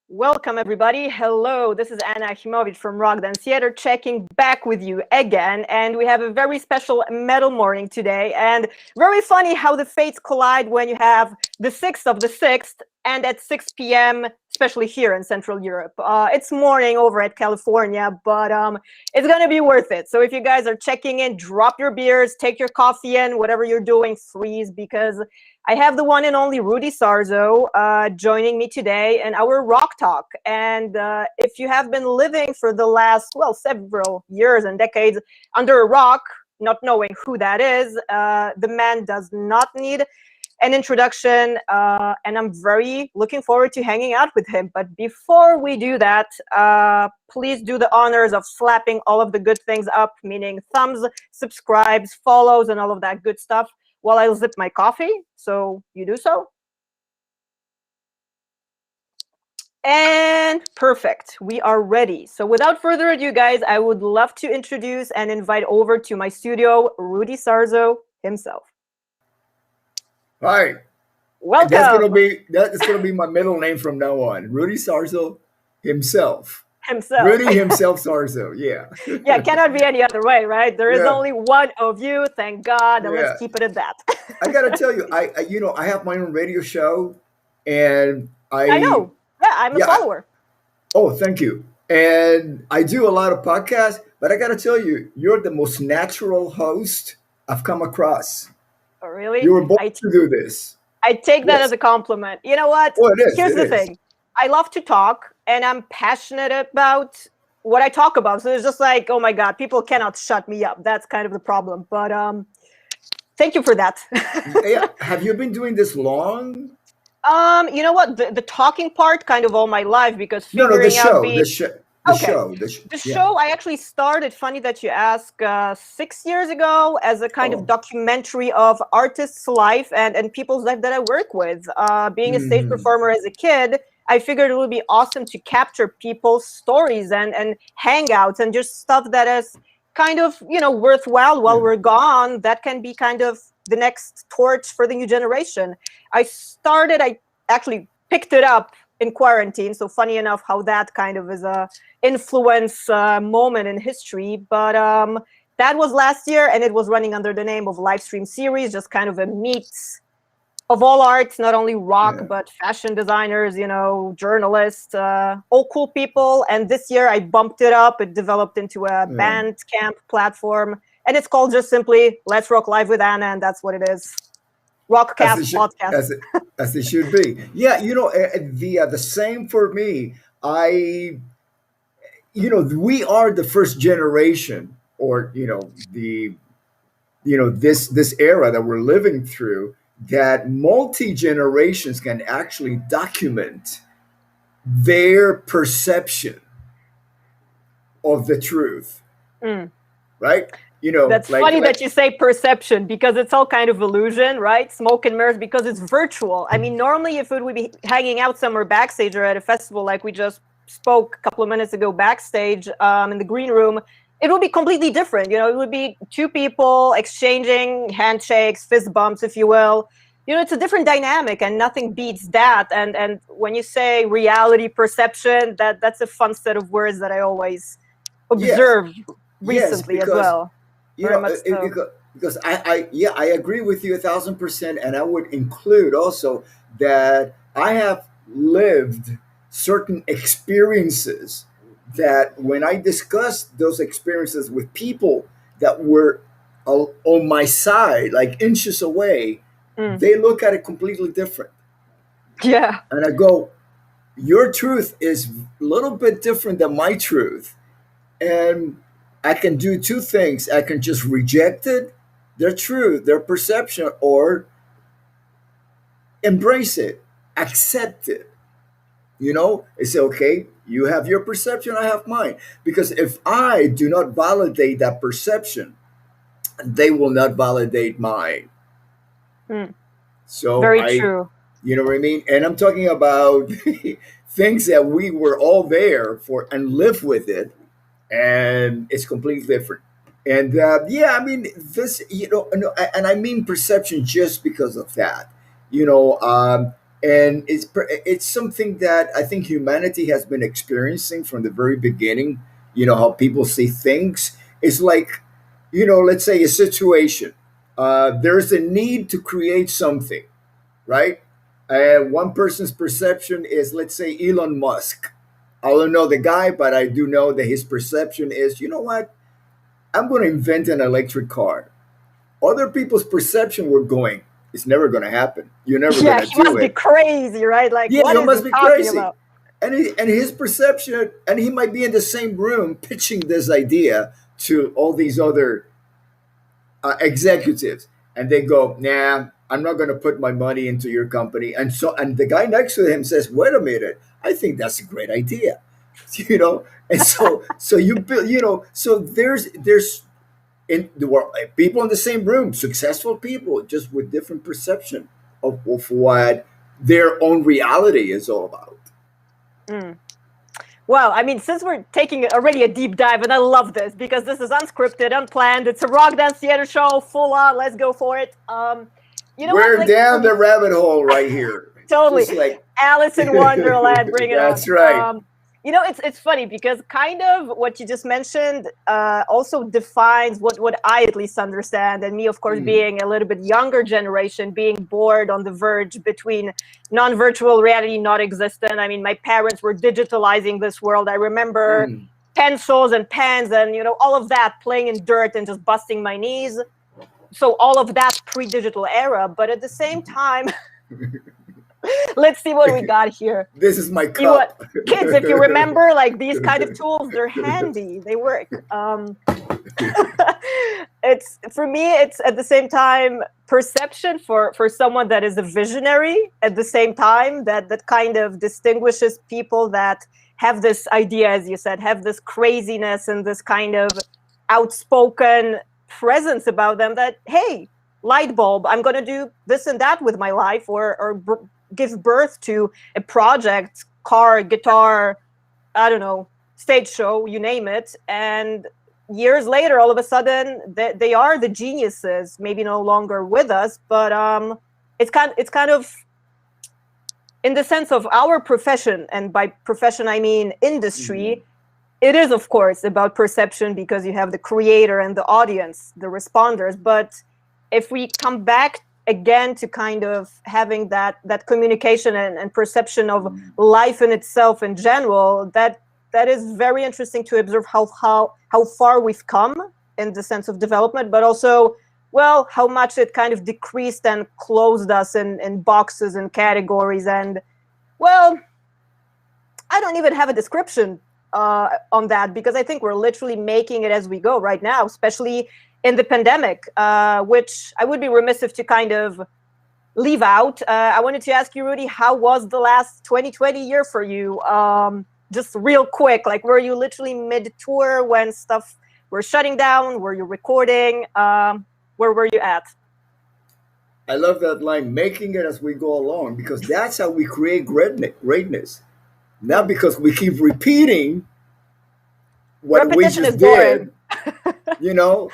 Welcome, everybody. Hello, this is Anna Achimowicz from Rockstars Theater checking back with you again. And we have a very special metal morning today. And very funny how the fates collide when you have the 6th of the 6th and at 6 p.m., especially here in Central Europe. It's morning over at California, but it's going to be worth it. So if you guys are checking in, drop your beers, take your coffee in, whatever you're doing, freeze, because I have the one and only Rudy Sarzo joining me today in our Rock Talk. And if you have been living for the last, several years and decades under a rock, not knowing who that is, the man does not need an introduction. And I'm very looking forward to hanging out with him. But before we do that, please do the honors of slapping all of the good things up, meaning thumbs, subscribes, follows, and all of that good stuff, while I'll zip my coffee. So you do so. And perfect. We are ready. So without further ado, guys, I would love to introduce and invite over to my studio, Rudy Sarzo himself. Hi. Welcome. That's gonna be my middle name from now on. Rudy Sarzo himself. Rudy himself Sarzo. Yeah. Yeah, cannot be any other way, right? There is only one of you, thank God, and let's keep it at that. I gotta tell you, I have my own radio show, and I know. Yeah, I'm a follower. Thank you. And I do a lot of podcasts, but I gotta tell you, you're the most natural host I've come across. Oh, really? You were born to do this. I take that as a compliment. You know what? Well, it is. Here's the thing. I love to talk, and I'm passionate about what I talk about. So it's just like, oh my God, people cannot shut me up. That's kind of the problem. But thank you for that. Yeah. Have you been doing this long? You know what? The talking part kind of all my life, because figuring the show, out the show, I actually started, funny that you ask, 6 years ago as a kind of documentary of artists' life and people's life that I work with. Being a stage performer as a kid, I figured it would be awesome to capture people's stories and hangouts and just stuff that is kind of, worthwhile while we're gone. That can be kind of the next torch for the new generation. I actually picked it up in quarantine. So funny enough how that kind of is a influence moment in history. But that was last year, and it was running under the name of live stream series, just kind of a meets of all arts, not only rock, but fashion designers, journalists, all cool people. And this year I bumped it up. It developed into a Bandcamp platform. And it's called just simply Let's Rock Live with Anna. And that's what it is. Rockcast podcast. As it should be. Yeah, the same for me. We are the first generation, or, this era that we're living through, that multi-generations can actually document their perception of the truth. Right? That's funny that you say perception, because it's all kind of illusion, right? Smoke and mirrors, because it's virtual. I mean, normally if it would be hanging out somewhere backstage or at a festival, like we just spoke a couple of minutes ago backstage in the green room, it would be completely different. It would be two people exchanging handshakes, fist bumps, if you will. It's a different dynamic, and nothing beats that. And when you say reality perception, that's a fun set of words that I always observed recently as well. Because I agree with you 1,000%, and I would include also that I have lived certain experiences that when I discussed those experiences with people that were on my side, like inches away, they look at it completely different. Yeah. And I go, your truth is a little bit different than my truth. And I can do two things. I can just reject it, their truth, their perception, or embrace it, accept it. It's okay. You have your perception, I have mine. Because if I do not validate that perception, they will not validate mine. So very true. You know what I mean? And I'm talking about things that we were all there for and live with it. And it's completely different. And this, and I mean perception just because of that, and it's something that I think humanity has been experiencing from the very beginning. How people see things. It's like, let's say a situation. There's a need to create something, right? One person's perception is, let's say, Elon Musk. I don't know the guy, but I do know that his perception is, you know what? I'm going to invent an electric car. Other people's perception were going, it's never going to happen. You're never Yeah, going to he do must be it. crazy, right? Like, Yeah, what you is must he be talking crazy. about? And his perception, and he might be in the same room pitching this idea to all these other executives, and they go, "Nah, I'm not going to put my money into your company." And the guy next to him says, "Wait a minute, I think that's a great idea," And so you build, so there's in the world people in the same room, successful people, just with different perception of what their own reality is all about. Mm. Well, I mean, since we're taking already a deep dive, and I love this because this is unscripted, unplanned. It's a rock dance theater show, full on. Let's go for it. You know what? We're Like, down the rabbit hole right here. totally, Just like Alice in Wonderland. Bring it on. that's right. It's funny because kind of what you just mentioned also defines what I at least understand, and me, of course, being a little bit younger generation, being bored on the verge between non-virtual reality, not existent. I mean, my parents were digitalizing this world. I remember pencils and pens and all of that, playing in dirt and just busting my knees. So all of that pre-digital era, but at the same time. Let's see what we got here. This is my cup. Kids, if you remember, like these kind of tools, they're handy. They work. It's for me. It's at the same time perception for someone that is a visionary. At the same time, that kind of distinguishes people that have this idea, as you said, have this craziness and this kind of outspoken presence about them. That, hey, light bulb, I'm going to do this and that with my life, or give birth to a project, car, guitar, I don't know, stage show, you name it. And years later, all of a sudden, they are the geniuses, maybe no longer with us, but it's kind of in the sense of our profession, and by profession I mean industry. It is, of course, about perception because you have the creator and the audience, the responders. But if we come back again to kind of having that communication and perception of life in itself in general, that is very interesting to observe how far we've come in the sense of development, but also, well, how much it kind of decreased and closed us in boxes and categories. And, well, I don't even have a description on that, because I think we're literally making it as we go right now, especially in the pandemic, which I would be remiss if to kind of leave out. I wanted to ask you, Rudy, how was the last 2020 year for you? Just real quick, like, were you literally mid-tour when stuff were shutting down? Were you recording? Where were you at? I love that line, making it as we go along, because that's how we create greatness. Not because we keep repeating what Repetition we just is boring. did. No,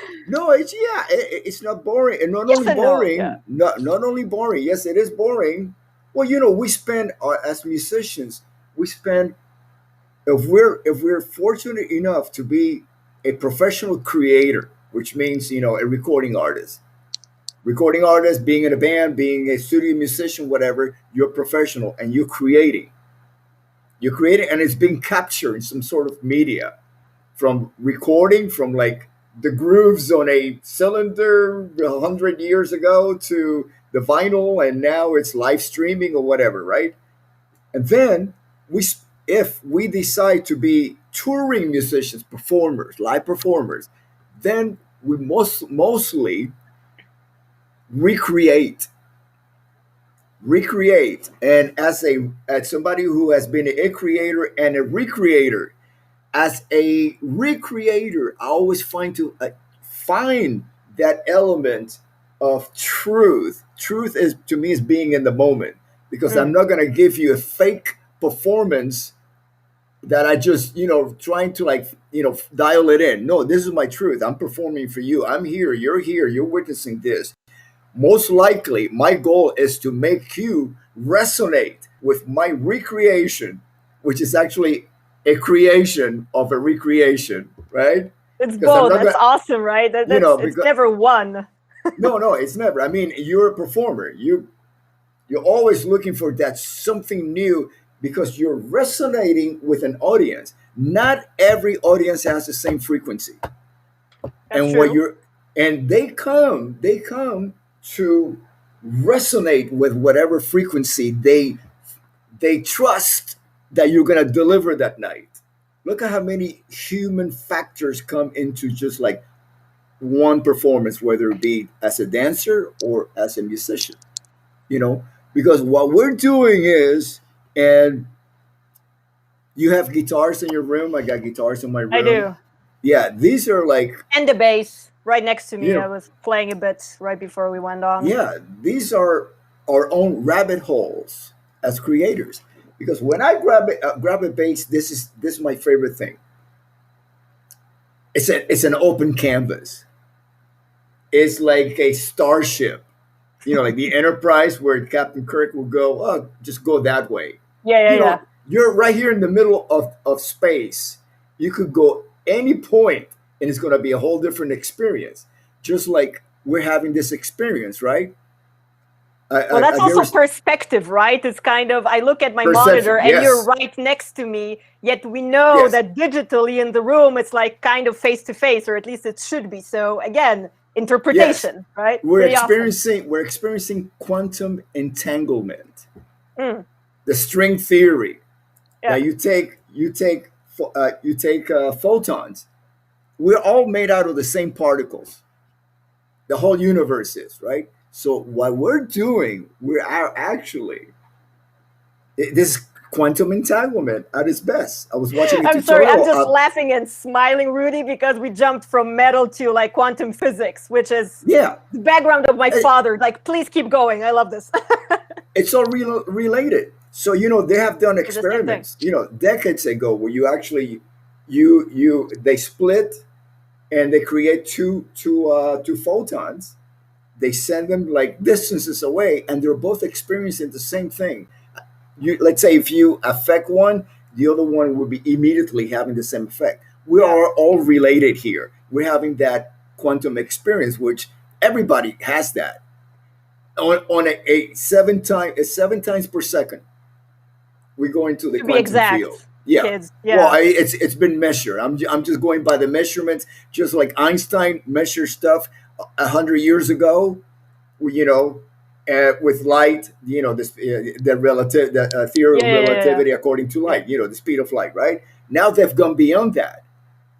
it's not boring, and not only boring, not only boring. Yes, it is boring. Well, we spend as musicians, if we're fortunate enough to be a professional creator, which means a recording artist, being in a band, being a studio musician, whatever, you're professional and you're creating. You're creating, and it's being captured in some sort of media, from recording, from like the grooves on a cylinder 100 years ago to the vinyl, and now it's live streaming or whatever, right? And then if we decide to be touring musicians, performers, live performers, then we mostly recreate. And as somebody who has been a creator and a recreator, as a recreator, I always find that element of truth. Truth is, to me, is being in the moment, because I'm not going to give you a fake performance that I just trying to dial it in. No, this is my truth. I'm performing for you. I'm here, you're witnessing this. most likely my goal is to make you resonate with my recreation, which is actually a creation of a recreation, right? It's Because I'm both. not That's gonna, awesome, right? you know, It's because never one. no, it's never. I mean, you're a performer. You're always looking for that something new because you're resonating with an audience. Not every audience has the same frequency. That's And what true. you're and they come to resonate with whatever frequency they trust that you're going to deliver that night. Look at how many human factors come into just like one performance, whether it be as a dancer or as a musician, you know, because what we're doing is, and you have guitars in your room. I got guitars in my I room. do. Yeah, these are like, And the bass right next to you me. I know, was playing a bit right before we went on. yeah, these are our own rabbit holes as creators. Because when I grab a bass, this is my favorite thing. It's an open canvas. It's like a starship, you know, like the Enterprise, where Captain Kirk will go, oh, just go that way. Yeah, yeah, You yeah. know, you're right here in the middle of space. You could go any point, and it's going to be a whole different experience. Just like we're having this experience, right? Well, that's I also guess perspective, right? It's kind of, I look at my perception. monitor and you're Yes, right next to me, yet we know yes, that digitally in the room, it's like kind of face to face, or at least it should be. So again, yes. interpretation, right? We're Pretty awesome. experiencing we're experiencing quantum entanglement, Mm, the string theory. Now yeah. you take photons. We're all made out of the same particles. The whole universe is, right. So what we're doing, we are actually this quantum entanglement at its best. I was watching a I'm sorry, I'm tutorial just of, laughing and smiling, Rudy, because we jumped from metal to like quantum physics, which is yeah, the background of my it- father. Like, please keep going. I love this. it's all related. So they have done It's the same thing. experiments, decades ago, where you actually you they split and they create two photons. They send them like distances away, and they're both experiencing the same thing. Let's say if you affect one, the other one will be immediately having the same effect. We Yeah. are all related here. We're having that quantum experience, which everybody has that on a seven times per second. We go into the To be quantum field. exact, Yeah. kids. Well, Yeah. it's been measured. I'm just going by the measurements, just like Einstein measured stuff 100 years ago. You know, with light. The theory Yeah, of yeah, yeah, yeah. relativity according to Yeah. light. The speed of light. Right now, they've gone beyond that.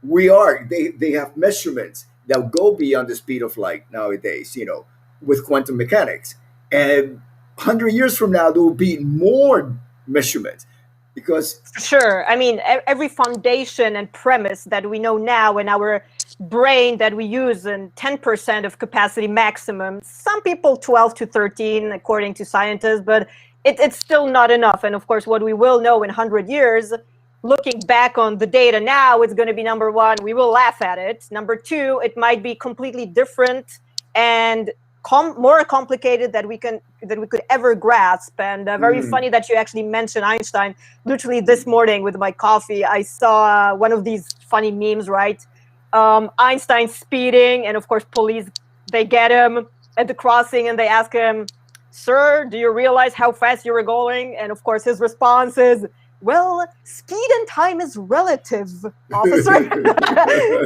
They have measurements that go beyond the speed of light nowadays. With quantum mechanics, and 100 years from now, there will be more measurements because Sure. I mean, every foundation and premise that we know now in our brain that we use in 10% of capacity maximum, some people 12 to 13, according to scientists, but it's still not enough. And of course, what we will know in 100 years, looking back on the data now, it's going to be number one, we will laugh at it. Number two, it might be completely different and more complicated than we could ever grasp. And very funny that you actually mentioned Einstein. Literally this morning with my coffee, I saw one of these funny memes, right? Einstein speeding, and of course, police, they get him at the crossing and they ask him, "Sir, do you realize how fast you were going?" And of course, his response is, "Well, speed and time is relative, officer."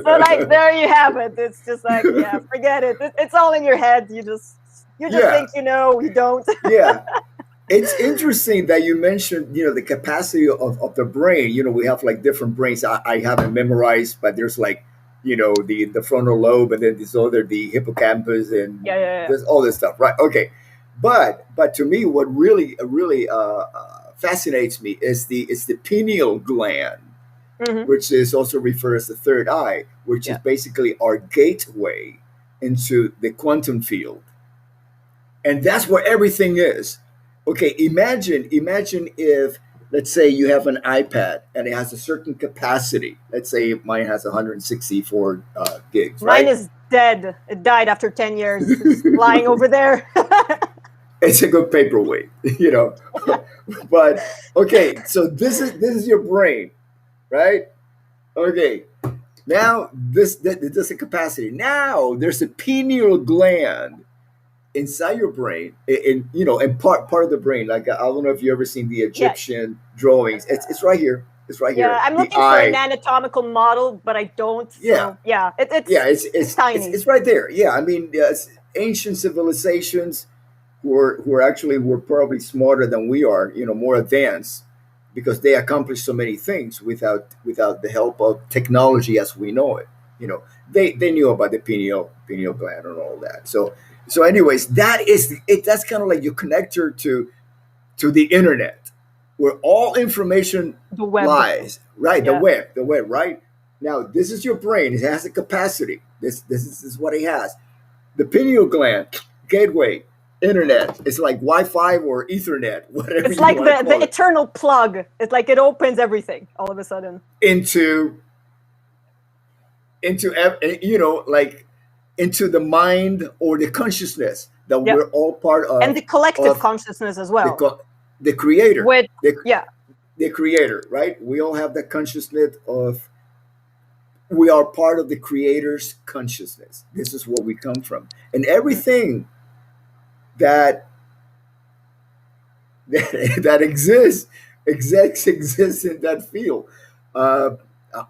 So, like, there you have it. It's just like, yeah, forget it. It's all in your head. You just yeah, think you don't. yeah. It's interesting that you mentioned, the capacity of the brain. We have like different brains. I haven't memorized, but there's like, the frontal lobe, and then the hippocampus, and Yeah, yeah, there's all this stuff, right? Okay, but to me, what really fascinates me is the pineal gland, yeah. which is also referred as the third eye, which is Yeah. basically our gateway into the quantum field, and that's where everything is. Okay, imagine if let's say you have an iPad and it has a certain capacity. Let's say mine has 164 gigs, Mine right? is dead. It died after 10 years. It's lying over there. It's a good paperweight, you know. But okay, so this is your brain, right? Okay, now this is a capacity. Now there's a pineal gland inside your brain, in part of the brain. Like, I don't know if you ever seen the Yeah. Egyptian drawings. It's right here. It's right Yeah, here. I'm The looking for eye. an anatomical model, but I don't. Yeah. So yeah, Yeah, it's tiny. it's right there. Yeah, I mean, ancient civilizations who are probably smarter than we are, more advanced, because they accomplished so many things without the help of technology as we know it. They knew about the pineal gland and all that. So anyways, that is it. That's kind of like your connector to the internet, where all information The web. lies. Right, Yeah. the web. Right now, this is your brain. It has a capacity. This is what it has. The pineal gland, gateway, internet. It's like Wi-Fi or Ethernet, whatever It's you like want to the call it, eternal plug. It's like it opens everything all of a sudden. into like into the mind or the consciousness that Yeah. we're all part of, And the collective of consciousness as the, well. the creator. With yeah. The creator, right? We all have that consciousness of we are part of the creator's consciousness. This is where we come from, and everything that that exists in that field. Uh,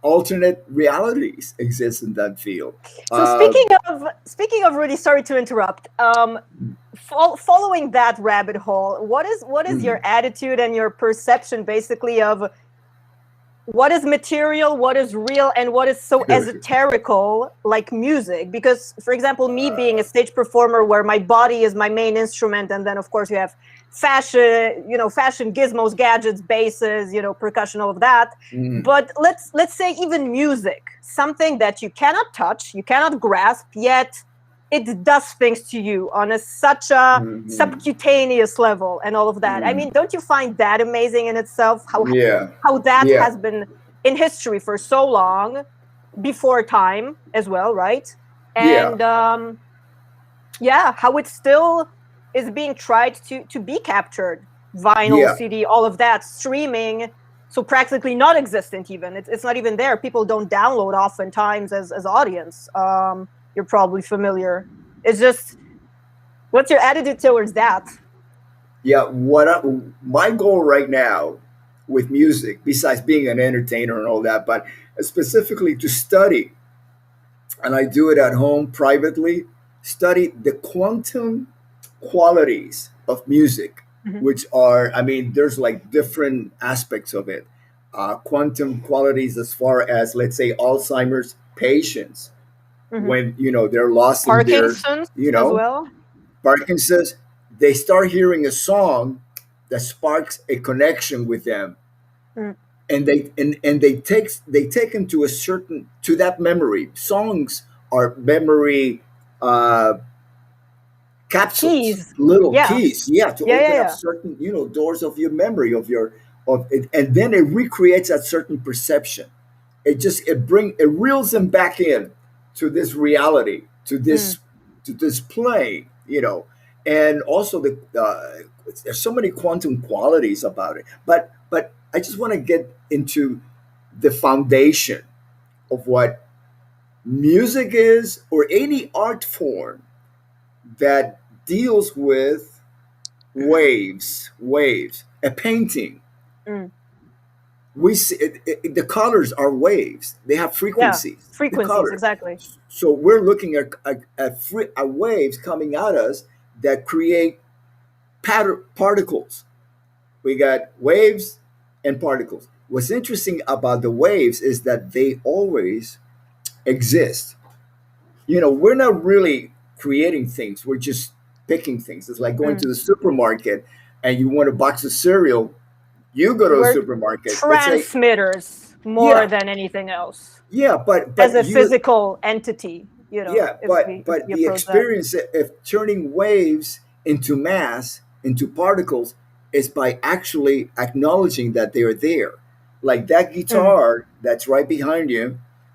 Alternate realities exist in that field. So speaking of Rudy, sorry to interrupt. Following that rabbit hole, what is your attitude and your perception basically of what is material, what is real, and what is so esoterical like music? Because, for example, me being a stage performer where my body is my main instrument, and then of course you have fashion gizmos, gadgets, basses, percussion, all of that. But let's say even music, something that you cannot touch, you cannot grasp, yet it does things to you on such a subcutaneous level and all of that. I mean, don't you find that amazing in itself? How that has been in history for so long, before time as well, right? And how it still is being tried to be captured. Vinyl, CD, all of that, streaming, so practically non-existent even. It's not even there. People don't download oftentimes as audience. You're probably familiar. It's just, what's your attitude towards that? Yeah, my goal right now with music, besides being an entertainer and all that, but specifically to study, and I do it at home privately, study the quantum qualities of music, which are, I mean, there's like different aspects of it. Quantum qualities as far as, let's say, Alzheimer's patients, when they're lost Parkinson's in their as well. Parkinson's, they start hearing a song that sparks a connection with them, and they take them to that memory. Songs are memory capsules, little keys, to open up certain doors of your memory of it, and then it recreates that certain perception. It reels them back in to this reality, to this plane, and also there's so many quantum qualities about it. But I just want to get into the foundation of what music is, or any art form that deals with waves. A painting. We see the colors are waves. They have frequencies. Frequencies, exactly. So we're looking at waves coming at us that create particles. We got waves and particles. What's interesting about the waves is that they always exist. We're not really creating things. We're just picking things. It's like going to the supermarket and you want a box of cereal. You go to a supermarket. Transmitters more than anything else. Yeah, but as a physical entity, but the experience of turning waves into mass, into particles, is by actually acknowledging that they are there. Like that Mm. guitar that's right behind you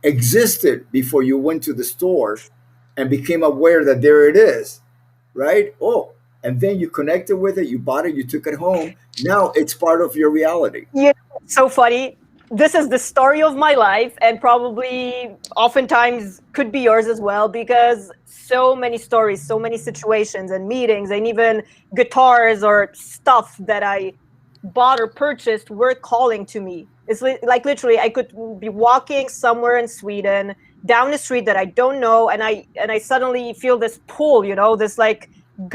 existed before you went to the store and became aware that there it is, right? Oh, and then you connected with it, you bought it, you took it home. Now it's part of your reality. You know, it's so funny. This is the story of my life, and probably oftentimes could be yours as well, because so many stories, so many situations and meetings, and even guitars or stuff that I bought or purchased were calling to me. It's like literally, I could be walking somewhere in Sweden down a street that I don't know, and I suddenly feel this pull, this like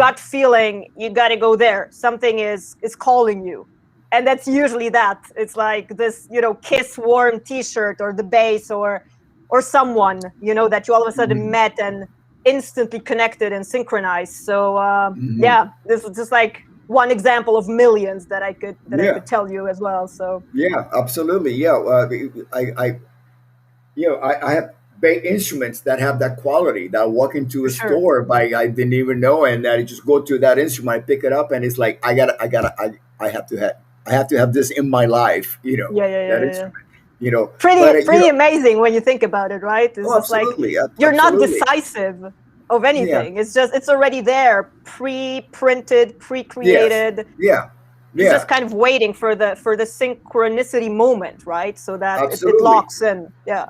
gut feeling. You got to go there. Something is calling you, and that's usually that. It's like this, Kiss warm T-shirt or the bass or someone that you all of a sudden Mhm. met and instantly connected and synchronized. So Mhm. yeah, this is just like one example of millions that I Yeah, could tell you as well. So yeah, absolutely. Yeah, I I have instruments that have that quality. That I walk into for a sure. store by I didn't even know, and I just go to that instrument, I pick it up, and it's like I have to have this in my life. Yeah, yeah, That yeah, yeah, yeah. instrument. You know, Pretty but pretty amazing when you think about it, right? It's oh, just like absolutely, you're not absolutely. decisive of Yeah. anything. It's already there, pre-printed, Yes. pre-created. Yeah. It's just Yeah. kind of waiting for the synchronicity moment, right? So that it Absolutely. locks in. Yeah.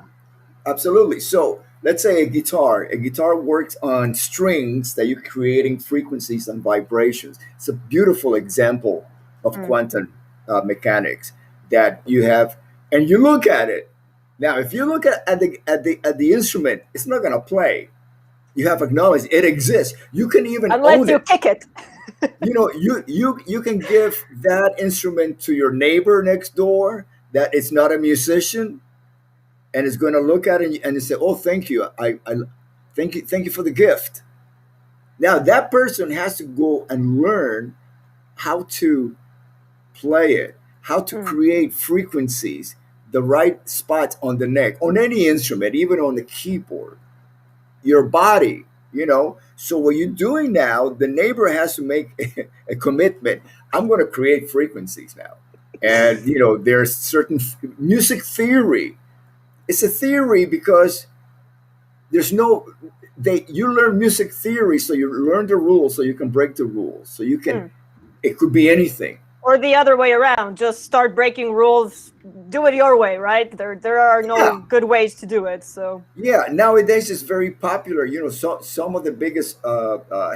Absolutely. So let's say a guitar works on strings that you're creating frequencies and vibrations. It's a beautiful example of Mm. quantum mechanics that you have, and you look at it. Now, if you look at the instrument, it's not going to play. You have acknowledged it exists. You can even Unless own you it. kick it. You can give that instrument to your neighbor next door that is not a musician, and is going to look at it and say, "Oh, thank you, I thank you for the gift." Now that person has to go and learn how to play it, how to Mm. create frequencies, the right spots on the neck, on any instrument, even on the keyboard, your body. So what you're doing now, the neighbor has to make a commitment. I'm going to create frequencies now, and there's certain music theory. It's a theory because there's no they you learn music theory, so you learn the rules so you can break the rules, so you can, Mm. it could be anything. Or the other way around, just start breaking rules, do it your way, right? There are no Yeah. good ways to do it. So Yeah, nowadays it's very popular. Some of the biggest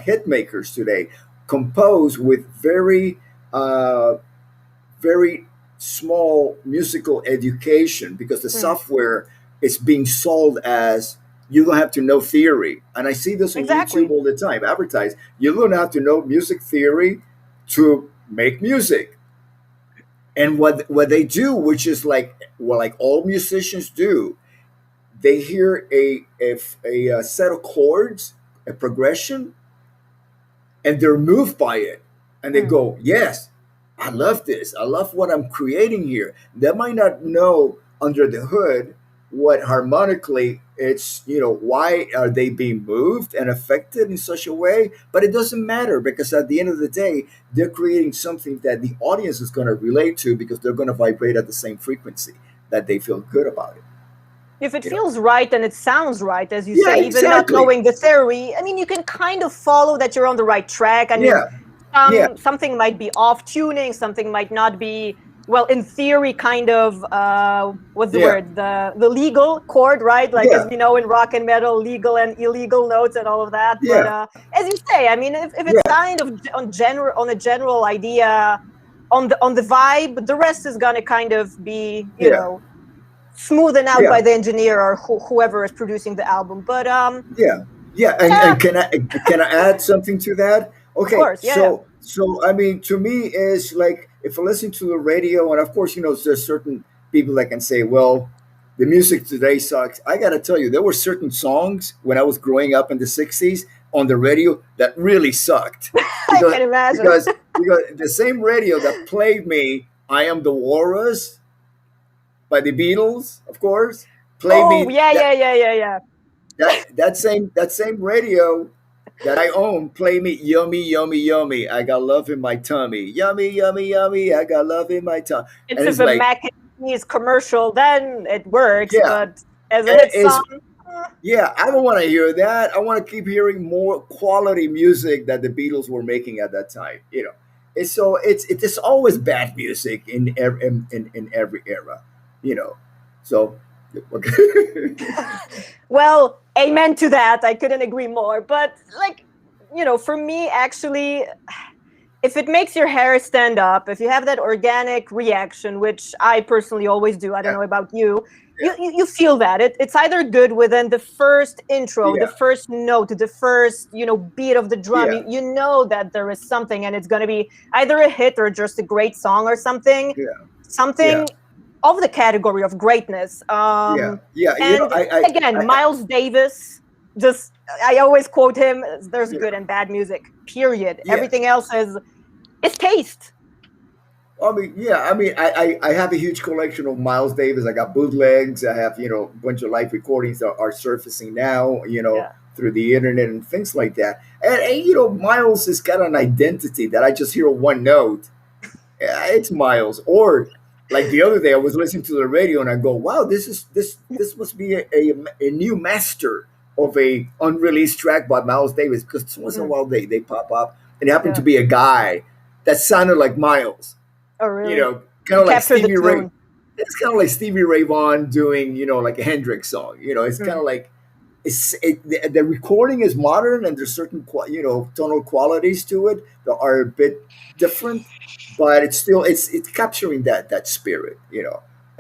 hit makers today compose with uh, very small musical education, because the mm. software is being sold as you don't have to know theory. And I see this on YouTube Exactly. all the time advertised. You don't have to know music theory to make music. And what they do, which is like all musicians do, they hear a set of chords, a progression, and they're moved by it, and they Mm. go, yes, I love this, I love what I'm creating here. They might not know under the hood what harmonically it's, why are they being moved and affected in such a way, but it doesn't matter, because at the end of the day they're creating something that the audience is going to relate to, because they're going to vibrate at the same frequency that they feel good about it. If it you know feels right and it sounds right, as you yeah, say, even not exactly. knowing the theory, I mean, you can kind of follow that you're on the right track. I mean, Yeah, yeah, something might be off tuning, something might not be, well, in theory, kind of, what's the yeah, word? The legal chord, right? Like, as yeah, we know in rock and metal, legal and illegal notes and all of that. But yeah, as you say, I mean, if it's yeah, kind of on a general idea, on the vibe, the rest is gonna kind of be, yeah, smoothen out yeah. by the engineer or whoever is producing the album. But Yeah, yeah, and yeah, can I add something to that? of Okay, course, yeah, so I mean, to me is like, if I listen to the radio, and of course, there's certain people that can say, well, the music today sucks. I got to tell you, there were certain songs when I was growing up in the '60s on the radio that really sucked, yeah. I because can imagine. because the same radio that played me "I Am the Walrus" by the Beatles, of course, played Oh me yeah, yeah, yeah, yeah, yeah. that same radio that I own play me yummy, yummy, yummy. I got love in my tummy. Yummy, yummy, yummy. I got love in my tummy. It's And if it's a like, mac and cheese commercial, then it works. yeah, But as a and hit it's song, eh, yeah. I don't want to hear that. I want to keep hearing more quality music that the Beatles were making at that time. It's always bad music in every era. You know, so okay. well, amen to that. I couldn't agree more. But like, for me, actually, if it makes your hair stand up, if you have that organic reaction, which I personally always do, I don't Yeah, know about you, yeah, you feel that it's either good within the first intro, the yeah, first note, the first beat of the drum. yeah, You know that there is something, and it's going to be either a hit or just a great song or something, yeah, yeah, something of the category of greatness. yeah, yeah. And again, Miles Davis. Just I always quote him. There's Yeah, good and bad music. Period. yes. Everything else is it's taste. I mean, yeah. I mean, I have a huge collection of Miles Davis. I got bootlegs. I have a bunch of live recordings that are surfacing now. Yeah. Through the internet and things like that. And Miles has got an identity that I just hear one note. Yeah, it's Miles. Or like the other day, I was listening to the radio and I go, "Wow, this must be a new master of a unreleased track by Miles Davis." Because once in a Mm, while they pop up, and it happened yeah. to be a guy that sounded like Miles. Oh, really? Kind He of like captured the Stevie Ray. tune. It's kind of like Stevie Ray Vaughan doing like a Hendrix song. It's kind Mm, of like the recording is modern and there's certain tonal qualities to it that are a bit different, but it's capturing that spirit. and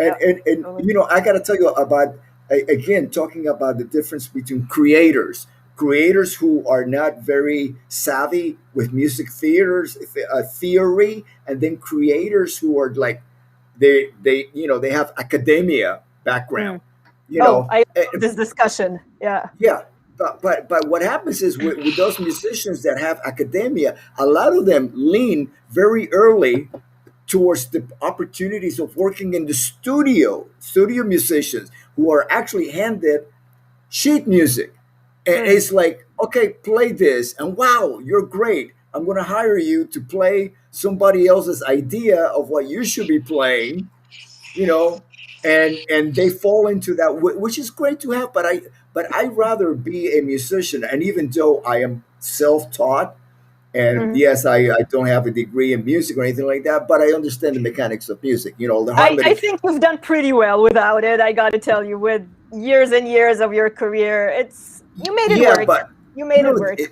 yeah. and, and Totally. I got to tell you about, again, talking about the difference between creators who are not very savvy with music theory, and then creators who are like they have academia background. Mm. you Oh, know I eh, love this discussion. Yeah. yeah, but what happens is with those musicians that have academia, a lot of them lean very early towards the opportunities of working in the studio musicians who are actually handed sheet music. And Mm, it's like, okay, play this, and wow, you're great. I'm going to hire you to play somebody else's idea of what you should be playing, you know and they fall into that, which is great to have, but I rather be a musician. And even though I am self-taught, and mhm. yes, I don't have a degree in music or anything like that, but I understand the mechanics of music, the I harmonic. think you've done pretty well without it. I got to tell you, with years and years of your career, you made it Yeah, work. but You made it work. it,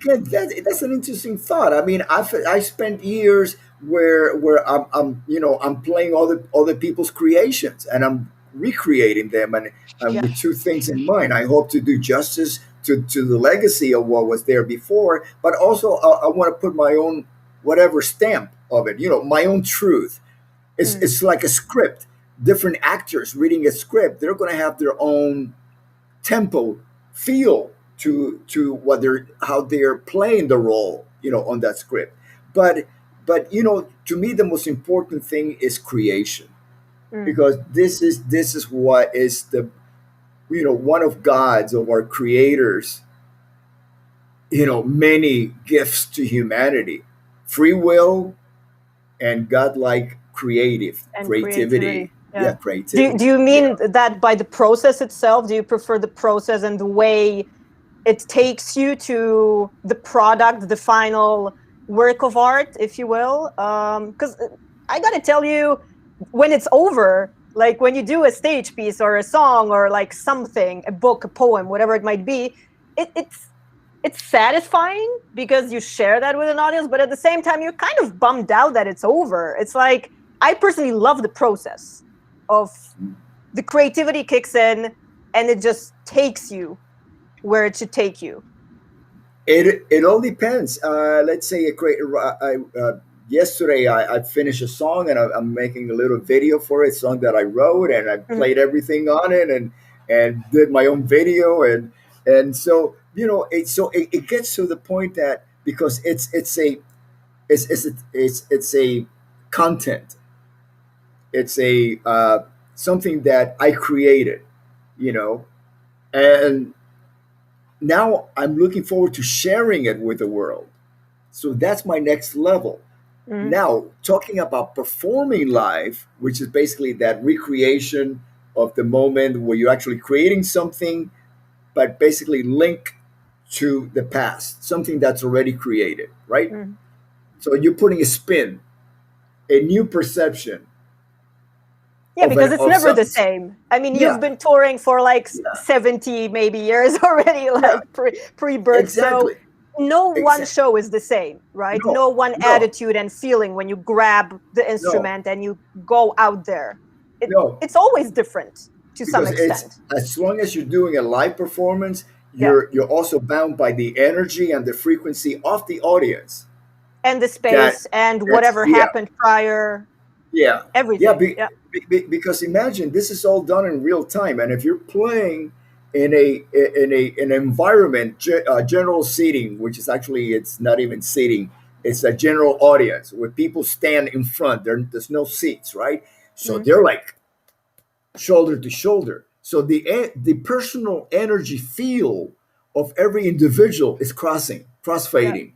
again, that's an interesting thought. I mean, I spent years where I'm playing other people's creations, and I'm recreating them, and Yeah. with two things in mind. I hope to do justice to the legacy of what was there before, but also I want to put my own whatever stamp of it. My own truth. It's Mm, it's like a script. Different actors reading a script, they're going to have their own tempo, feel to what they're how they're playing the role, on that script. But to me, the most important thing is creation, mm. because this is what is the one of God's, of our creators, many gifts to humanity: free will and godlike And creativity. creativity. Yeah, Yeah. Do creativity. you mean that by the process itself? Do you prefer the process and the way it takes you to the product, the final work of art, if you will? Because I got to tell you, when it's over, like when you do a stage piece or a song or like something, a book, a poem, whatever it might be, it's satisfying because you share that with an audience, but at the same time, you're kind of bummed out that it's over. It's like, I personally love the process of the creativity kicks in and it just takes you where it should take you. It all depends. Let's say a great. Yesterday, I finished a song, and I'm making a little video for it. Song that I wrote, and I Mhm. played everything on it, and did my own video, and so it gets to the point that, because it's a content. It's a something that I created, you know, and now I'm looking forward to sharing it with the world. So that's my next level. Mm, Now, talking about performing live, which is basically that recreation of the moment where you're actually creating something, but basically link to the past, something that's already created, right? mm. So you're putting a spin, a new perception Yeah, because it's of never the something. same. I mean, you've Yeah, been touring for like yeah, 70 maybe years already, yeah, like pre-birth. So exactly, no one exactly. show is the same, right? No, No one no, attitude and feeling when you grab the no, instrument and you go out there. no, It's always different to some because it's extent. as long as you're doing a live performance, Yeah. you're also bound by the energy and the frequency of the audience. And the That space and that's whatever yeah, happened prior, yeah, yeah. everything. Yeah. Because imagine this is all done in real time, and if you're playing in an environment, general seating, which is actually it's not even seating, it's a general audience where people stand in front. There's no seats, right? So Mm, they're like shoulder to shoulder. So the personal energy field of every individual is yeah. crossfading.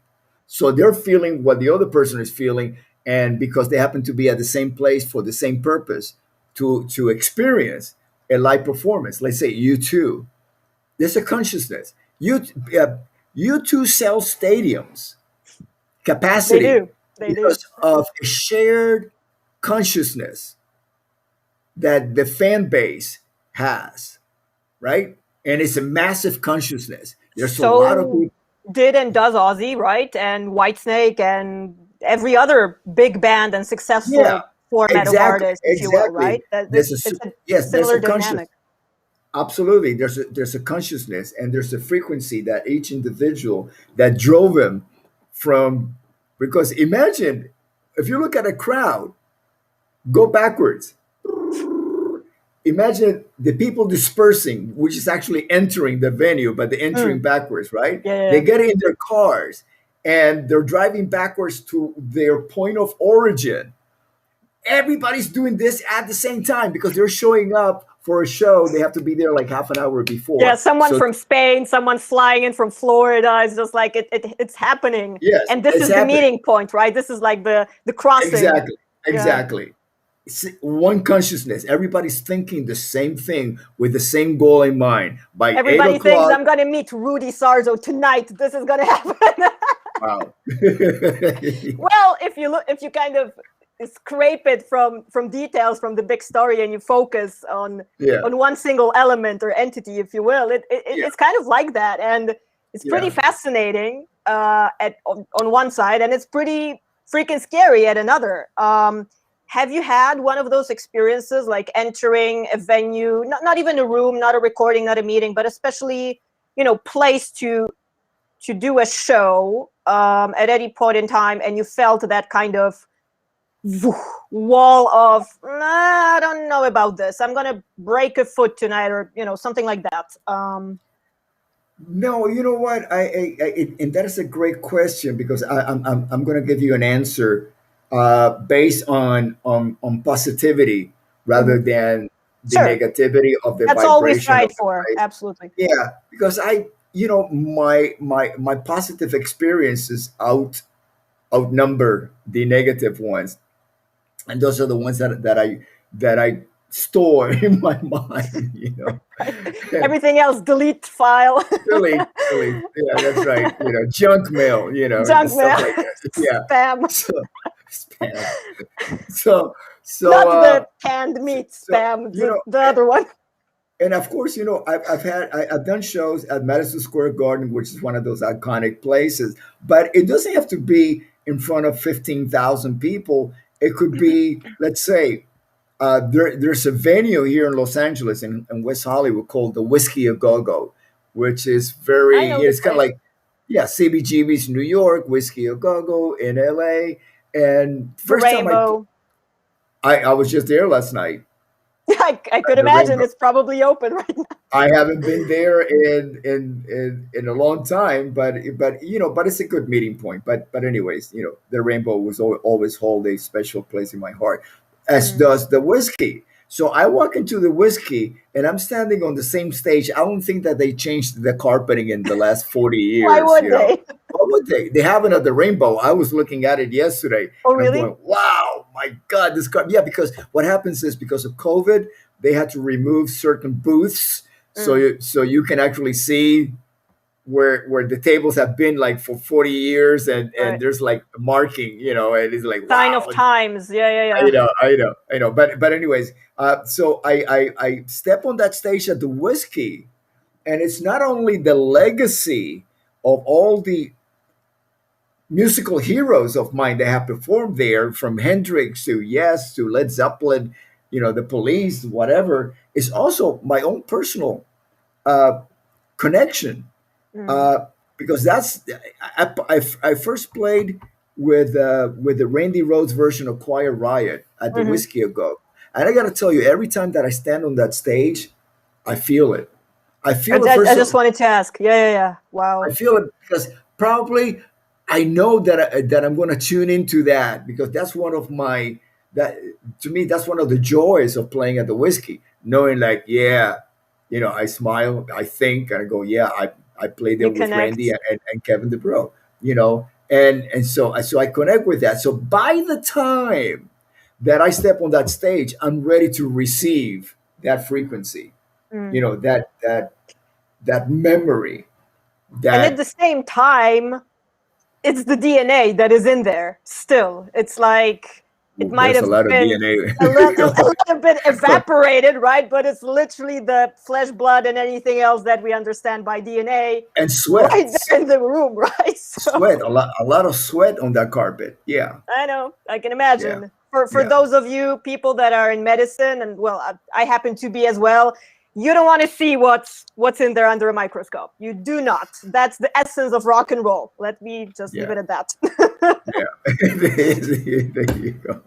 So they're feeling what the other person is feeling, and because they happen to be at the same place for the same purpose, to experience a live performance. Let's say you two, there's a consciousness. You two sell stadiums They capacity do. They do. because of a shared consciousness that the fan base has, right? And it's a massive consciousness. There's a lot of So people. did and does Ozzy, right? And Whitesnake and every other big band and Yeah, successful format of exactly, artists, if you will, exactly. right? That There's it's a yes, there's similar a conscious. dynamic. Absolutely, there's a consciousness and there's a frequency that each individual that drove him from. Because imagine if you look at a crowd, go backwards. Imagine the people dispersing, which is actually entering the venue, but they're entering Mm, backwards, right? yeah, yeah, They yeah. get in their cars and they're driving backwards to their point of origin. Everybody's doing this at the same time because they're showing up for a show. They have to be there like half an hour Yeah, before. someone So from Spain, someone flying in from Florida. It's just like it's happening. yes, And this it's is the happening. meeting point, right? This is like the crossing. Exactly, Yeah. exactly. It's one consciousness. Everybody's thinking the same thing with the same goal in mind. By eight Everybody thinks o'clock, I'm gonna meet Rudy Sarzo tonight. This is gonna happen. wow. Well, if you kind of scrape it from details from the big story and you focus Yeah, on one single element or entity, if you will, yeah, it's kind of like that, and it's pretty yeah. fascinating on one side, and it's pretty freaking scary at another. Have you had one of those experiences, like entering a venue, not even a room, not a recording, not a meeting, but especially place to do a show at any point in time, and you felt that kind of wall of I don't know about this. I'm gonna break a foot tonight, or something like that. No, you know what? And that is a great question because I'm going to give you an answer based on positivity rather Mhm. than the Sure, negativity of the that's all we vibration of strive the for. place. Absolutely. Yeah, because my positive experiences outnumber the negative ones, and those are the ones that I store in my mind. Everything else, delete file. Really, yeah, that's right. Junk mail, Junk stuff mail. like that. Yeah, Spam. so spam. So so Not the canned meat so spam, the other one. and of course, I've done shows at Madison Square Garden, which is one of those iconic places. But it doesn't have to be in front of 15,000 people. It could be, let's say, there's a venue here in Los Angeles in West Hollywood called the Whiskey A Go Go, which is I very, know this it's kind of place. like, yeah, CBGB's New York, Whiskey A Go Go in LA. And The first time Rainbow. I was just there last night I could at the imagine Rainbow. it's probably open right now. I haven't been there in a long time, but it's a good meeting point. But anyways, the Rainbow was always hold a special place in my heart, as Mm. does the whiskey. So I walk into the whiskey and I'm standing on the same stage. I don't think that they changed the carpeting in the last 40 Why years, would they? What would they? They have it at the Rainbow. I was looking at it yesterday Oh, and I'm really? going, wow, my God, this car. Yeah, because what happens is because of COVID, they had to remove certain booths so you can actually see where the tables have been like for 40 years and Right. there's like marking, and it's like, Sign wow. of times. Yeah, yeah, I yeah. know, I know. But anyways, so I step on that stage at the whiskey, and it's not only the legacy of all the musical heroes of mine that have performed there, from Hendrix to Yes to Led Zeppelin, the Police, whatever. It's also my own personal uh, connection, Mm. uh, because I first played with the Randy Rhoads version of Choir Riot at the Hmm. Whiskey A Go, and I got to tell you, every time that I stand on that stage, I feel it. I feel it I first. just wanted to ask. Yeah, yeah, yeah. Wow. I feel it because probably I know that I'm going to tune into that, because that's one of my that to me that's one of the joys of playing at the whiskey, knowing like, yeah, I smile, I think, and I go, yeah, I played there You with Randy connect. and Kevin DeBro, and so I connect with that. So by the time that I step on that stage, I'm ready to receive that frequency, Mm. that memory, And at that. the same time, it's the DNA that is in there still. It's like it Ooh, might there's a have lot of been a DNA. little bit evaporated, right? But it's literally the flesh, blood, and anything else that we understand by DNA And sweat, right there in the room, right? So sweat, a lot of sweat on that carpet. Yeah, I know, I can yeah, imagine. For yeah, those of you people that are in medicine, and well, I happen to be as well. You don't want to see what's in there under a microscope. You do not. That's the essence of rock and roll. Let me just leave yeah, it at that. yeah. There you go.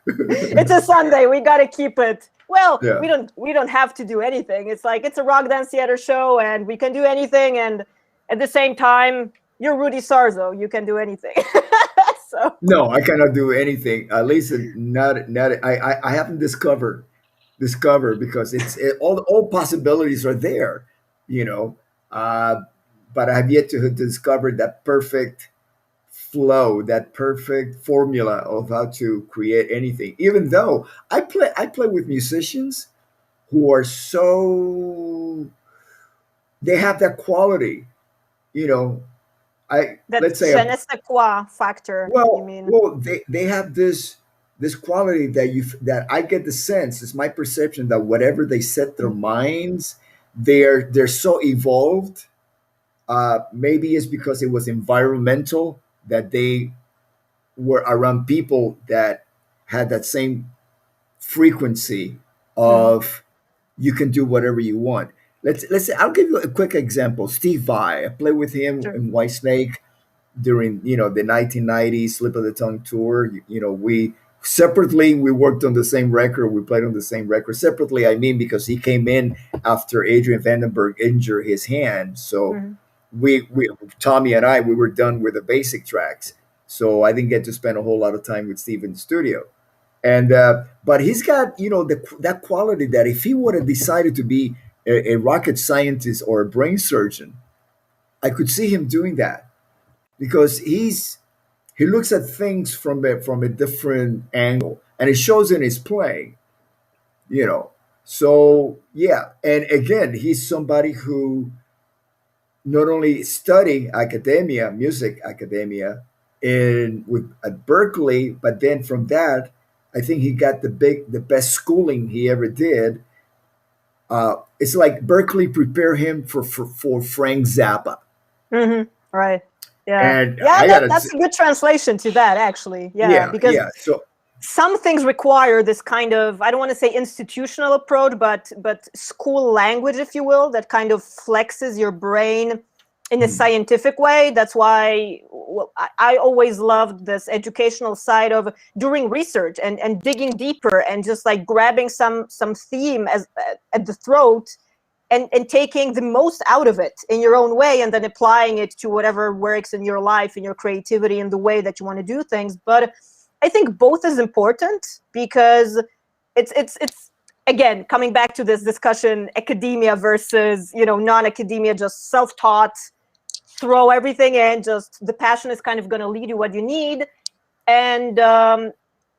It's a Sunday. We got to keep it. Well, Yeah, we don't have to do anything. It's like it's a rock dance theater show, and we can do anything. And at the same time, you're Rudy Sarzo. You can do anything. So no, I cannot do anything. At least not. I haven't discovered, because all possibilities are there, you know. Uh, but I have yet to discover that perfect flow, that perfect formula of how to create anything. Even though I play with musicians who are so, they have that quality, you know. I that let's say je ne sais quoi factor. You mean? they have this quality that I get the sense, it's my perception, that whatever they set their minds, they're so evolved. Maybe it's because it was environmental, that they were around people that had that same frequency Mm, of, you can do whatever you want. Let's say, I'll give you a quick example. Steve Vai, I played with him sure. in Whitesnake during the 1990s Slip of the Tongue tour. We separately, we worked on the same record, we played on the same record. Separately, I mean, because he came in after Adrian Vandenberg injured his hand. So Mhm. we Tommy and I, we were done with the basic tracks, so I didn't get to spend a whole lot of time with Steve in the studio. And but he's got, that quality, that if he would have decided to be a rocket scientist or a brain surgeon, I could see him doing that, because he looks at things from a different angle, and it shows in his playing. So yeah, and again, he's somebody who not only studied academia, music academia, at Berkeley, but then from that, I think he got the best schooling he ever did. It's like Berkeley prepared him for Frank Zappa, Hmm. Right. Yeah. and Yeah. I gotta, That's a good translation to that, actually. Yeah, yeah, because yeah. So some things require this kind of, I don't want to say institutional approach, but school language, if you will, that kind of flexes your brain in a hmm, scientific way. That's why, well, I always loved this educational side of doing research and digging deeper and just like grabbing some theme as at the throat, and taking the most out of it in your own way, and then applying it to whatever works in your life, in your creativity, in the way that you want to do things. But I think both is important, because it's again coming back to this discussion, academia versus non-academia, just self-taught, throw everything in, just the passion is kind of going to lead you what you need. And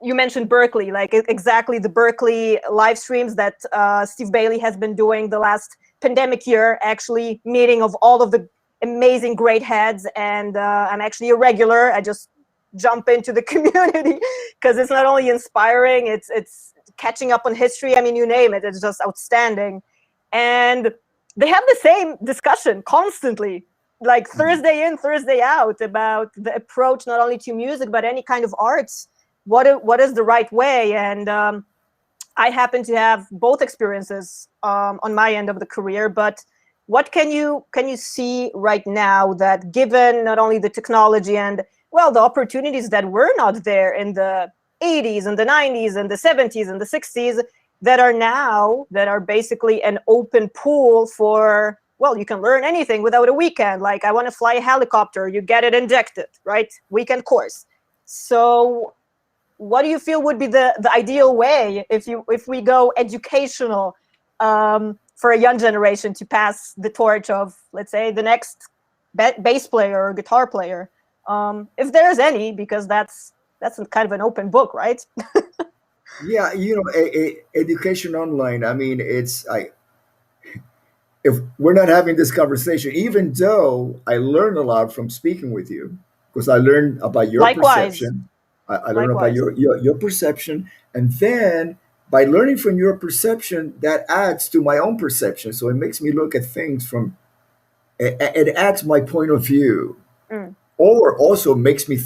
you mentioned Berkeley, like exactly the Berkeley live streams that Steve Bailey has been doing the last pandemic year, actually meeting of all of the amazing great heads. And I'm actually a regular. I just jump into the community because it's not only inspiring, it's catching up on history. I mean, you name it, it's just outstanding. And they have the same discussion constantly, like Thursday in, Thursday out, about the approach not only to music but any kind of arts. What is the right way? And I happen to have both experiences on my end of the career. But what can you see right now that, given not only the technology and the opportunities that were not there in the 80s and the 90s and the 70s and the 60s, that are basically an open pool for, you can learn anything without a weekend. Like, I want to fly a helicopter, you get it injected, right? Weekend course. So what do you feel would be the ideal way if we go educational for a young generation to pass the torch of, let's say, the next bass player or guitar player, if there's any, because that's kind of an open book, right? Yeah, education online. I mean, if we're not having this conversation, even though I learn a lot from speaking with you, because I learned about your Likewise. perception, I learned about your perception, and then by learning from your perception, that adds to my own perception. So it makes me look at things from, it adds my point of view, or also makes me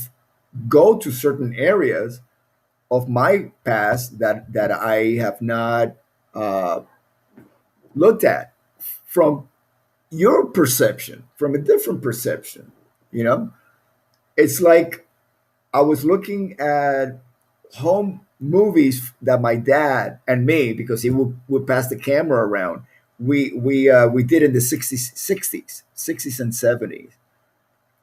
go to certain areas of my past that I have not looked at from your perception, from a different perception. It's like I was looking at home movies that my dad and me, because he would pass the camera around, we did in the 60s and 70s.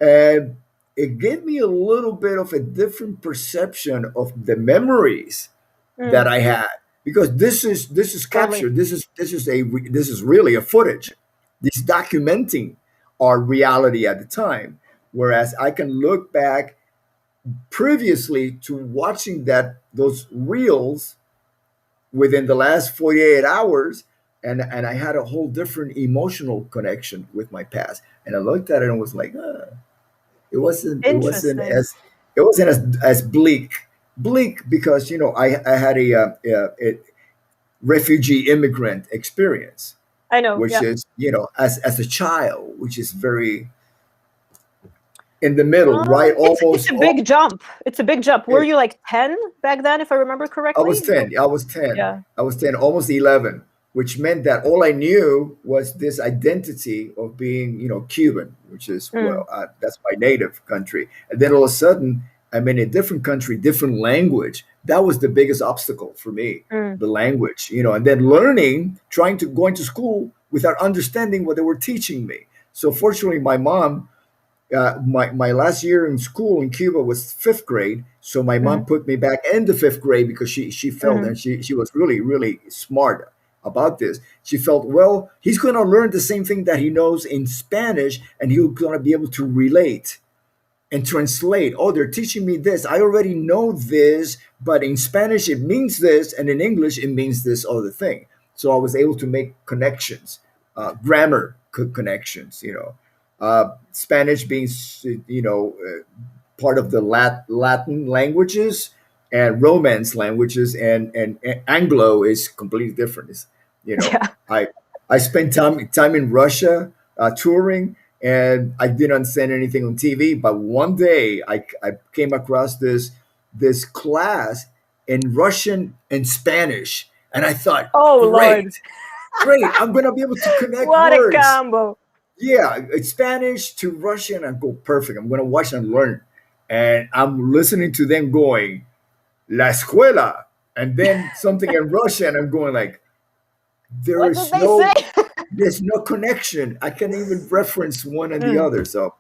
And it gave me a little bit of a different perception of the memories that I had, because this is captured. This is really a footage. This documenting our reality at the time. Whereas I can look back previously to watching those reels within the last 48 hours, and I had a whole different emotional connection with my past. And I looked at it and was like, it wasn't as bleak because I had a refugee immigrant experience. I know, which is as a child, which is very in the middle, right? It's a big jump. It's a big jump. Were you like 10 back then, if I remember correctly? I was 10. Yeah. I was 10, almost 11, which meant that all I knew was this identity of being, Cuban, which is, that's my native country. And then all of a sudden, I'm in a different country, different language. That was the biggest obstacle for me, the language, and then going to school without understanding what they were teaching me. So fortunately, my mom, my last year in school in Cuba was 5th grade. So my mom put me back in the 5th grade because she felt, and she was really, really smart about this. She felt, well, he's going to learn the same thing that he knows in Spanish, and he's going to be able to relate and translate. Oh, they're teaching me this. I already know this, but in Spanish it means this, and in English it means this other thing. So I was able to make connections, grammar connections, Spanish being, part of the Latin languages and Romance languages, and Anglo is completely different. I spent time in Russia touring, and I didn't understand anything on TV. But one day I came across this class in Russian and Spanish, and I thought, oh, great, Lord. I'm going to be able to connect what words. A combo. Yeah, it's Spanish to Russian. I go, perfect. I'm going to watch and learn. And I'm listening to them going, La escuela. And then something in Russian. I'm going like, there's no connection. I can't even reference one and the other. So,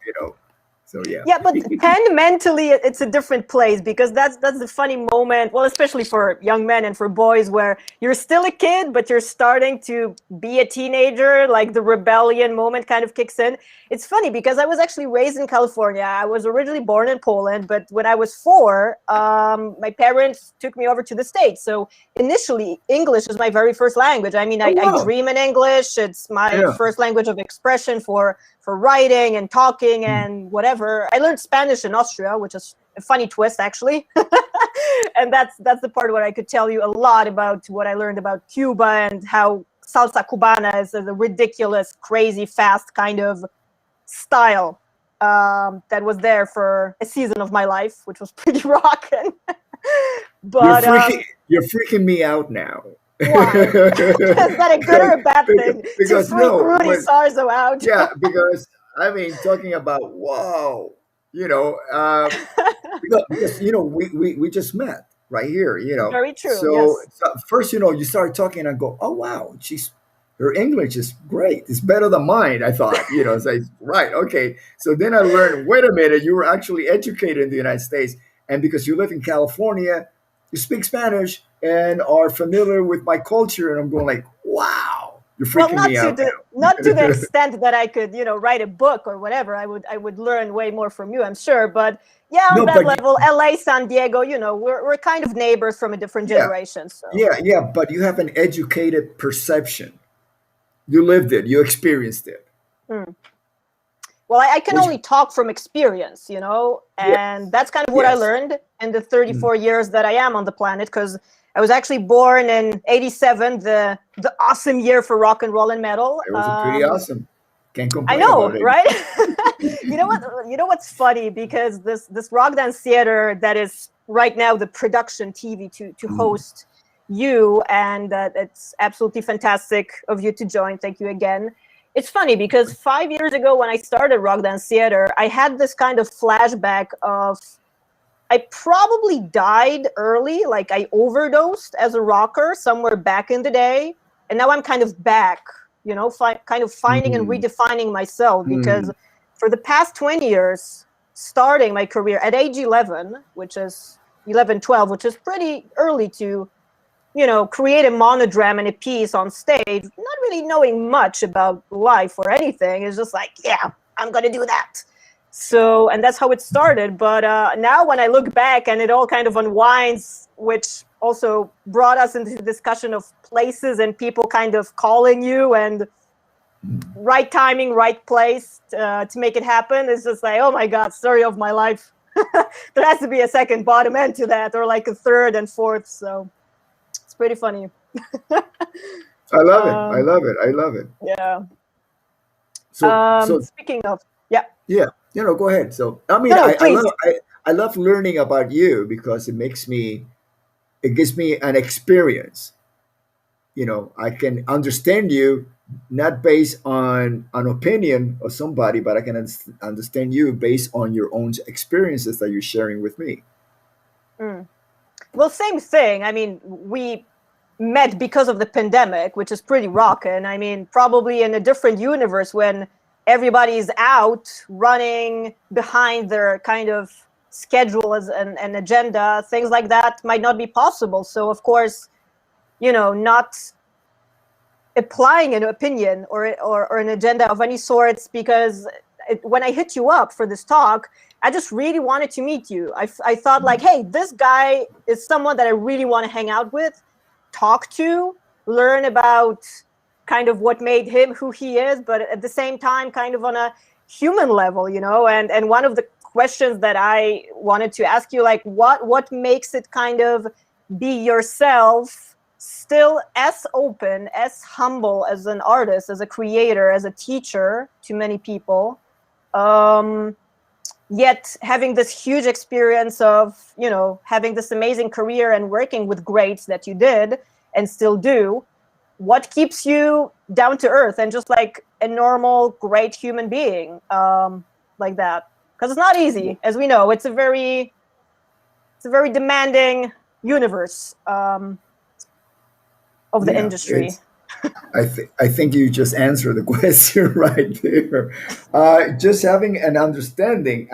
So yeah. Yeah, but 10 mentally, it's a different place, because that's the funny moment. Well, especially for young men and for boys, where you're still a kid, but you're starting to be a teenager, like the rebellion moment kind of kicks in. It's funny because I was actually raised in California. I was originally born in Poland, but when I was 4, my parents took me over to the States. So initially, English is my very first language. I mean, Oh, I wow. dream in English. It's my Yeah. first language of expression for writing and talking and whatever. I learned Spanish in Austria, which is a funny twist, actually. And that's the part where I could tell you a lot about what I learned about Cuba and how salsa cubana is a ridiculous, crazy, fast kind of style that was there for a season of my life, which was pretty rocking. But You're freaking me out now. why? Is that a good or a bad thing to Because freak no, Rudy but Sarzo out? yeah, because I mean, talking about wow, you know, because we just met right here, Very true. so, Yes. so first, you start talking and go, oh wow, her English is great, it's better than mine, I thought, it's like, right, okay. So then I learned, wait a minute, you were actually educated in the United States, and because you live in California, you speak Spanish and are familiar with my culture, and I'm going like, wow, you're Well, freaking me out not to the now. extent that I could, write a book or whatever. I would learn way more from you, I'm sure. But yeah, on No, that but level, LA, San Diego, we're kind of neighbors from a different yeah, generation. So yeah, but you have an educated perception. You lived it, you experienced it. hmm. Well, I can Which, only talk from experience, yeah, and that's kind of what I yes. learned in the Mm. 34 years that I am on the planet, because I was actually born in '87, the awesome year for rock and roll and metal. It was a pretty awesome. Can't I complain know, about it. right? You know what? You know what's funny, because this rock dance theater that is right now the production TV to Mm. host you, and it's absolutely fantastic of you to join. Thank you again. It's funny because 5 years ago when I started rock dance theater, I had this kind of flashback of I probably died early, like I overdosed as a rocker somewhere back in the day, and now I'm kind of back, kind of finding and Mm. redefining myself, because Mm. for the past 20 years, starting my career at age 11, which is 11, 12, which is pretty early to, create a monogram and a piece on stage, not really knowing much about life or anything. It's just like, yeah, I'm going to do that. So, and that's how it started. But now when I look back and it all kind of unwinds, which also brought us into the discussion of places and people kind of calling you and right timing, right place to make it happen, it's just like, oh my God, story of my life. There has to be a second bottom end to that, or like a third and fourth. So it's pretty funny. I love it. I Um, love it. I love it. yeah. So Speaking of, yeah. yeah, go ahead. So I mean, No, no, I please. love I love learning about you because it gives me an experience. I can understand you not based on an opinion of somebody, but I can understand you based on your own experiences that you're sharing with me. Mm. Well, same thing. I mean, we met because of the pandemic, which is pretty rocking. I mean, probably in a different universe when everybody's out running behind their kind of schedules and agenda, things like that might not be possible. So, of course, not applying an opinion or an agenda of any sorts, because when I hit you up for this talk, I just really wanted to meet you. I thought like, hey, this guy is someone that I really want to hang out with, talk to, learn about kind of what made him who he is, but at the same time, kind of on a human level, and one of the questions that I wanted to ask you, like, what makes it kind of be yourself, still as open, as humble as an artist, as a creator, as a teacher to many people, yet having this huge experience of, having this amazing career and working with greats that you did and still do. What keeps you down to earth and just like a normal, great human being, like that? Because it's not easy, as we know. It's a very demanding universe of the Yeah, industry. I think you just answered the question right there. Just having an understanding,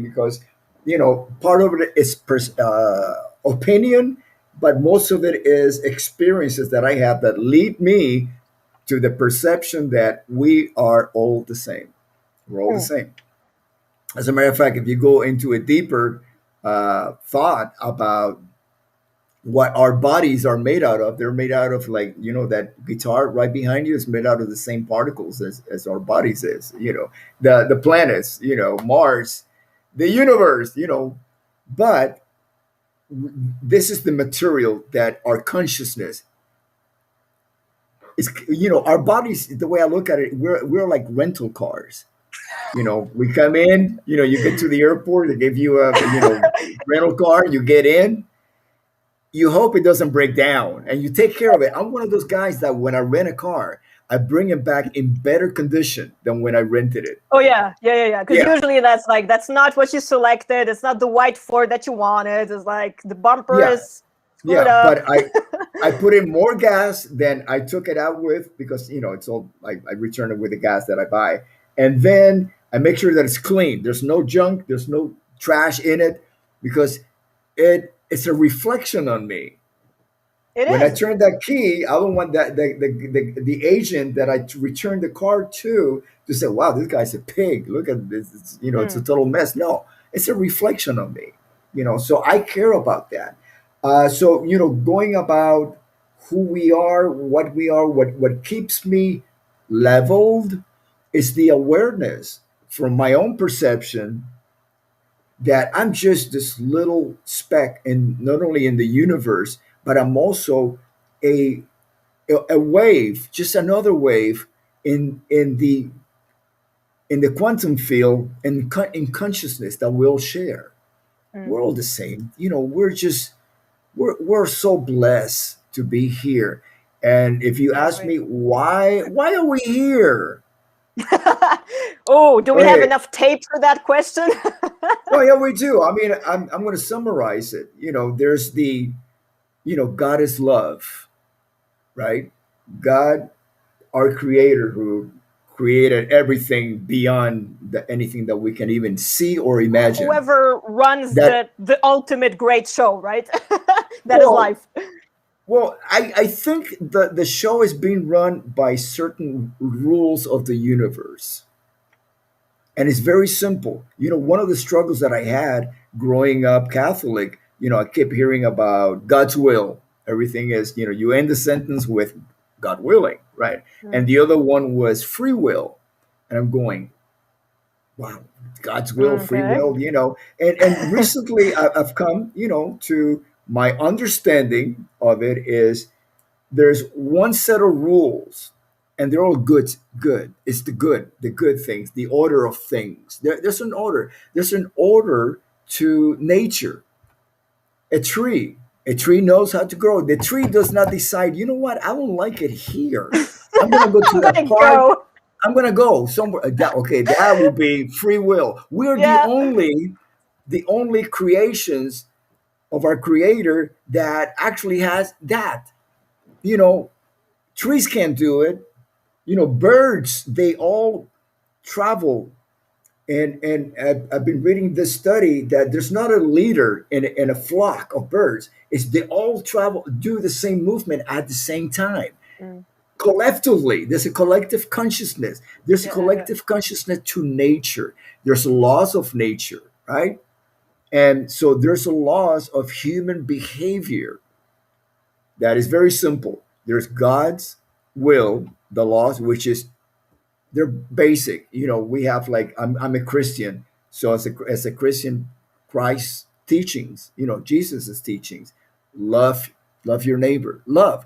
because part of it is opinion, but most of it is experiences that I have that lead me to the perception that we are all the same. We're all the Mm. same. As a matter of fact, if you go into a deeper thought about what our bodies are made out of, they're made out of, like, that guitar right behind you is made out of the same particles as our bodies is. The planets, Mars, the universe, but this is the material that our consciousness is. Our bodies, the way I look at it, we're like rental cars. We come in, you get to the airport, they give you a rental car, you get in, you hope it doesn't break down and you take care of it. I'm one of those guys that when I rent a car, I bring it back in better condition than when I rented it. Oh yeah. Because Yeah, usually that's not what you selected. It's not the white Ford that you wanted. It's like the bumper yeah, is screwed yeah. up. But I put in more gas than I took it out with, because it's all, I return it with the gas that I buy, and then I make sure that it's clean. There's no junk. There's no trash in it, because it's a reflection on me. It When I is. turn that key, I don't want that the agent that I return the car to say, "Wow, this guy's a pig. Look at this. It's a Mm. total mess." No, it's a reflection of me. So I care about that. So going about who we are, what keeps me leveled is the awareness from my own perception that I'm just this little speck in, not only in the universe, but I'm also a a wave, just another wave in the quantum field, in consciousness that we'll share. Mm. We're all the same. We're so blessed to be here. And if you Can't ask wait. me why are we here? Oh, do we have Okay. enough tape for that question? Well, yeah, we do. I mean, I'm going to summarize it. There's God is love, right? God, our creator, who created everything beyond anything that we can even see or imagine. Whoever runs That the ultimate great show, right? That is well, life. I think the show is being run by certain rules of the universe. And it's very simple. One of the struggles that I had growing up Catholic, I kept hearing about God's will. Everything is, you end the sentence with God willing, right? And Mm. the other one was free will. And I'm going, wow, God's will, free Okay. will, And recently I've come, to my understanding of it is there's one set of rules, and they're all good. It's the good things, the order of things. There's an order. There's an order to nature. A tree knows how to grow. The tree does not decide, you know what, I don't like it here, I'm gonna go to I'm that gonna park. go. I'm gonna go somewhere. Okay, that would be free will. We're the Yeah. only creations of our creator that actually has that. you know Trees can't do it. Birds, they all travel. And I've been reading this study that there's not a leader in a flock of birds. It's they all travel, do the same movement at the same time. Mm. Collectively, there's a collective consciousness. There's a Yeah. collective consciousness to nature. There's laws of nature, right? And so there's a laws of human behavior that is very simple. There's God's will, the laws, which is they're basic. We have, like, I'm a Christian, so as a Christian, Christ's teachings, Jesus's teachings, love your neighbor. Love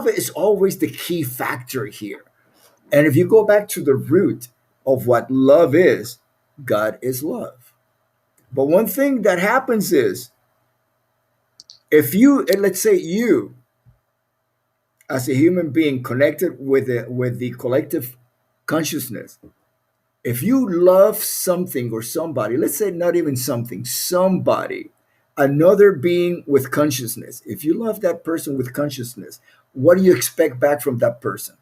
is always the key factor here. And if you go back to the root of what love is, God is love. But one thing that happens is, if you, and let's say you, as a human being connected with the collective consciousness, if you love something or somebody, let's say not even something, somebody, another being with consciousness, if you love that person with consciousness, what do you expect back from that person?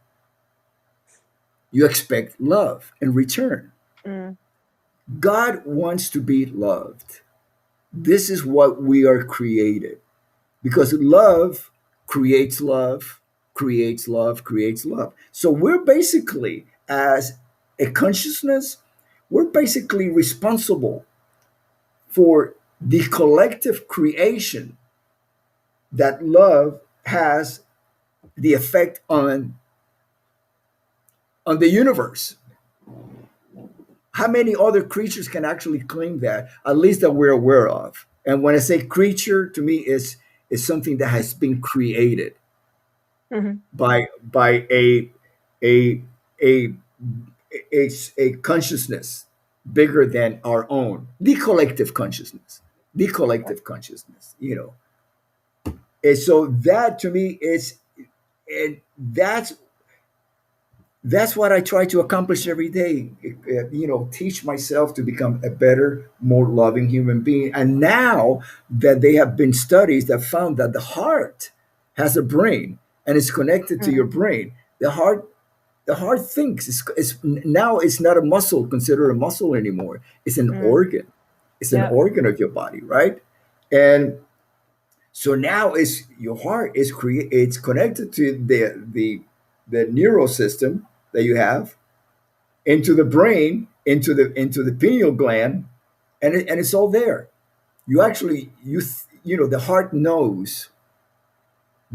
You expect love in return. Mm. God wants to be loved. This is what we are created, because love creates love, creates love, creates love. So we're basically, as a consciousness, we're basically responsible for the collective creation that love has the effect on the universe. How many other creatures can actually claim that, at least that we're aware of? And when I say creature, to me is something that has been created Mhm. by a a a consciousness bigger than our own, the collective consciousness, the collective consciousness, you know. And so that to me is, and that's what I try to accomplish every day. You know, teach myself to become a better, more loving human being. And now that they have been studies that found that the heart has a brain and is connected to your Mhm. brain, the heart thinks. It's now it's not a muscle, considered a muscle anymore. It's an Mm. organ. It's an Yeah. organ of your body, right? And so now is your heart is it's connected to the neural system that you have, into the brain, into the pineal gland, and it's all there. You actually you know, the heart knows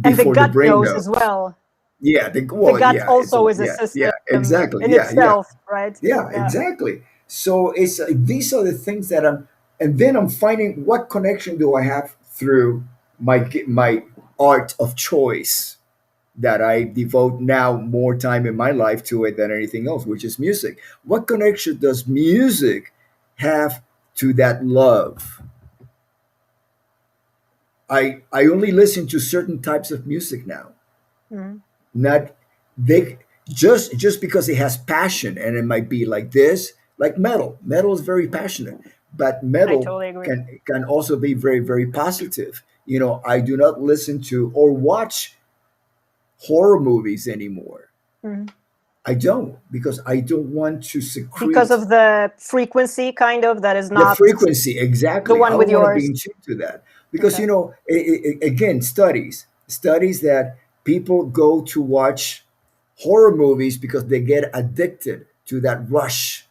And the before the gut brain knows as knows. well. Yeah, The well, gut yeah, it's also all, is a system yeah, exactly, in yeah. itself, right? Yeah, Yeah. exactly. So it's these are the things that and then I'm finding what connection do I have through my art of choice that I devote now more time in my life to it than anything else, which is music. What connection does music have to that love? I only listen to certain types of music now. Mhm. Not they just because it has passion, and it might be like this, like metal. Metal is very passionate, but I metal totally agree. can also be very, very positive. You know, I do not listen to or watch horror movies anymore. Mhm. I don't, because I don't want to Because secrete of the frequency, kind of, that is the not frequency. the Exactly, I one with don't want to be yours. in tune to that, because Okay. you know, again, studies that people go to watch horror movies because they get addicted to that rush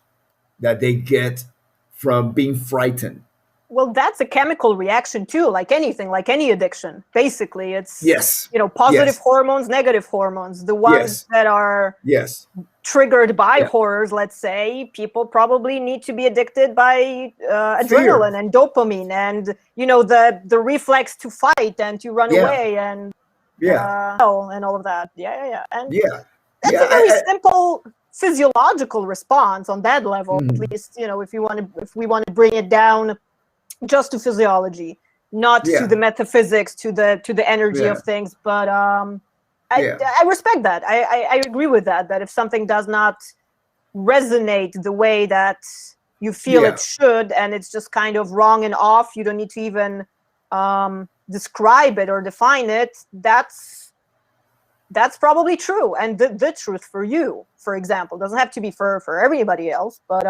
that they get from being frightened. Well, that's a chemical reaction too, like anything, like any addiction. Basically, it's, Yes, positive yes, hormones, negative hormones. The ones yes, that are yes, triggered by yeah. horrors, let's say, people probably need to be addicted by Fear. adrenaline and dopamine, and the reflex to fight and to run Yeah, away, and yeah, and all of that. Yeah. And yeah, that's yeah. a very simple physiological response on that level, at Mhm. least, if we want to bring it down just to physiology, not to Yeah, the metaphysics, to the energy of yeah, things. But I yeah, I respect that. I agree with that. That if something does not resonate the way that you feel it yeah. should, and it's just kind of wrong and off, you don't need to even describe it or define it. That's probably true, and the truth for you, for example, doesn't have to be for everybody else, but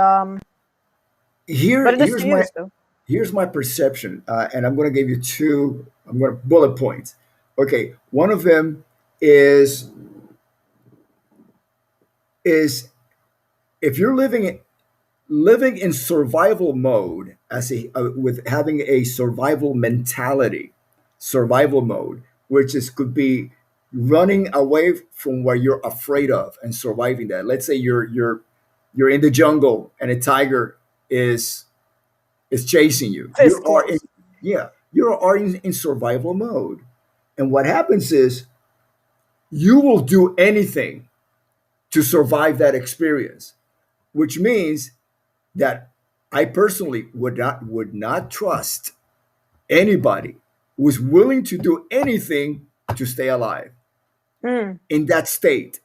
it is Here's to you. my So here's my perception, and I'm going to give you two. I'm going to bullet points. Okay, one of them is is if you're living in survival mode, as a with having a survival mode, which is could be running away from what you're afraid of and surviving that. Let's say you're in the jungle and a tiger is chasing you. You fist are in, close. yeah, you are in survival mode. And what happens is you will do anything to survive that experience, which means that I personally would not trust anybody who is willing to do anything to stay alive Mm, in that state.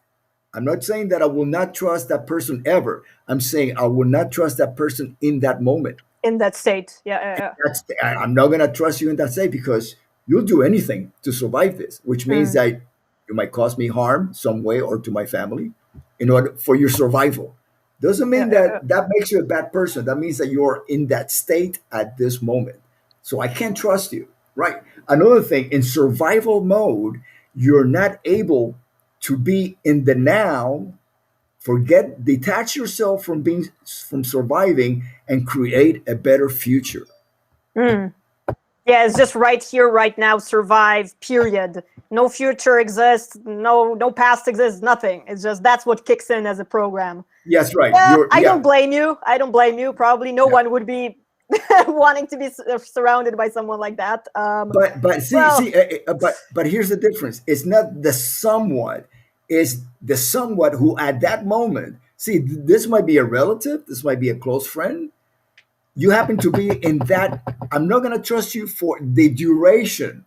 I'm not saying that I will not trust that person ever. I'm saying I will not trust that person in that moment. in that state. Yeah. I'm not going to trust you in that state, because you'll do anything to survive this, which means Mm, that You might cause me harm some way or to my family in order for your survival. Doesn't mean that that makes you a bad person. That means that you're in that state at this moment. So I can't trust you. Right. Another thing, in survival mode, you're not able to be in the now. Detach yourself from surviving and create a better future. Mm. Yeah, it's just right here, right now, survive, period. No future exists, no past exists, nothing. It's just that's what kicks in as a program. Yes, right. Yeah, I don't blame you. I don't blame you. Probably no one would be wanting to be surrounded by someone like that. But here's the difference. It's not the somewhat. It's the somewhat who at that moment. See, this might be a relative. This might be a close friend. You happen to be in that. I'm not going to trust you for the duration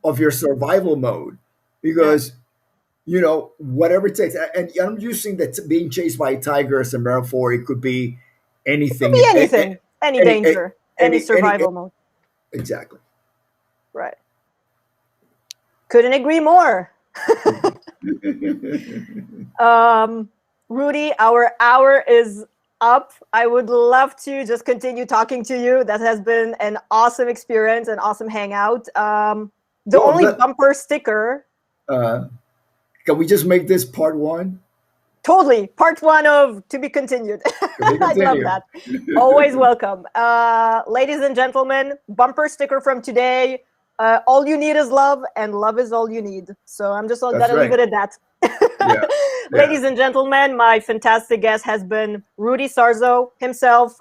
of your survival mode because whatever it takes. And I'm using that being chased by a tiger as a metaphor. It could be anything. It could be anything. Any danger. Any survival mode. Exactly. Right. Couldn't agree more. Rudy, our hour is up. I would love to just continue talking to you. That has been an awesome experience, an awesome hangout. Bumper sticker. Can we just make this part one? Totally. Part one of To Be Continued. I love that. Always welcome. Ladies and gentlemen, bumper sticker from today. All you need is love, and love is all you need. So I'm just going to leave it at that. Yeah. Ladies and gentlemen, my fantastic guest has been Rudy Sarzo himself.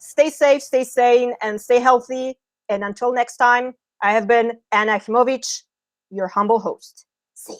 Stay safe, stay sane, and stay healthy. And until next time, I have been Anna Achimowicz, your humble host. See ya.